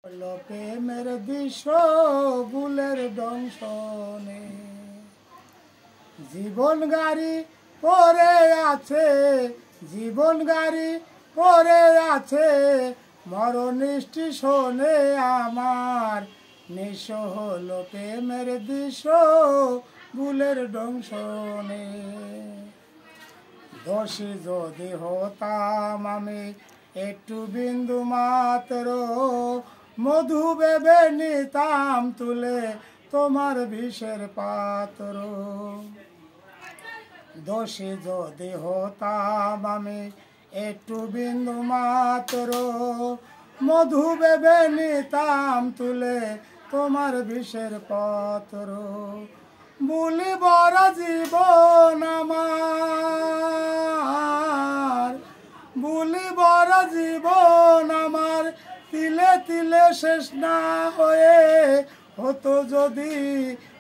হলো প্রেমের দৃশ্য ভুলের দংশনে জীবন গাড়ি পড়ে আছে, জীবন গাড়ি পড়ে আছে মরণ স্টেশনে আমার নিঃস্ব হলো প্রেমের দৃশ্য ভুলের দংশনে। দোষী যদি হতাম আমি একটু বিন্দু মাত্র, মধু ভেবে নিতাম তুলে তোমার বিষের পাত্র। দোষী যদি হতাম আমি একটু বিন্দু মাত্র, মধু ভেবে নিতাম তুলে তোমার বিষের পাত্র। বুলি বড় জীবন আমার, বুলি বড় জীবন আমার তিলে তিলে শেষ না হয়ে হতো যদি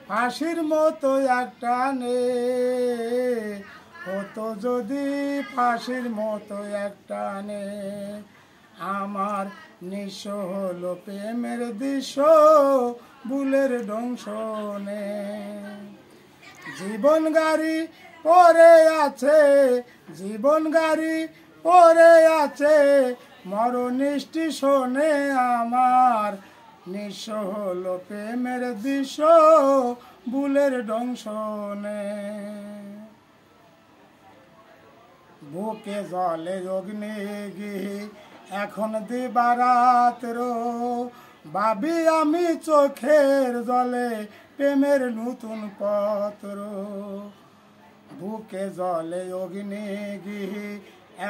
ফাঁসির মতো একটা নে, হতো যদি ফাঁসির মতো একটা নে। আমার নিঃস্ব হলো প্রেমের দৃশ্য ভুলের দংশনে। জীবন গাড়ি পড়ে আছে, জীবন গাড়ি পড়ে আছে মরণ স্টেশনে আমার নিঃস্ব হলো প্রেমের দৃশ্য ভুলের দংশনে। বুকে জলে অগ্নি এখন দিবারাত্র, ভাবি আমি চোখের জলে প্রেমের নতুন পত্র। বুকে জলে অগ্নি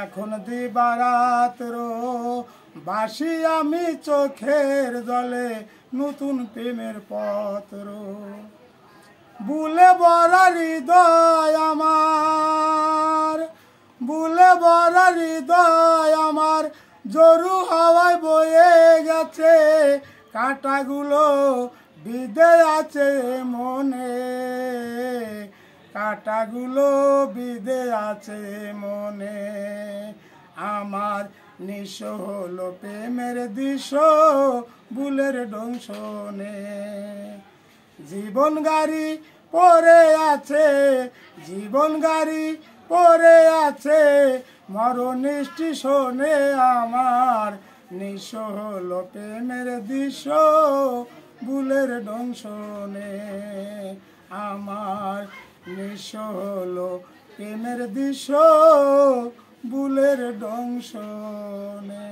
এখন দিবারাত্র, বাসি আমি চোখের জলে নতুন প্রেমের পত্র। বুলে বড় হৃদয় আমার, বুলে বড় হৃদয় আমার জরু হাওয়ায় বয়ে গেছে, কাঁটাগুলো বিঁধে আছে মনে, কাঁটাগুলো বিঁধে আছে মনে। আমার নিঃস্ব হলো প্রেমের দৃশ্য ভুলের দংশনে। জীবন গাড়ি পড়ে আছে, জীবন গাড়ি পড়ে আছে মরণ স্টেশনে আমার নিঃস্ব হলো প্রেমের দৃশ্য ভুলের দংশনে। আমার নিঃস্ব হলো প্রেমের দৃশ্য ভুলের দংশনে।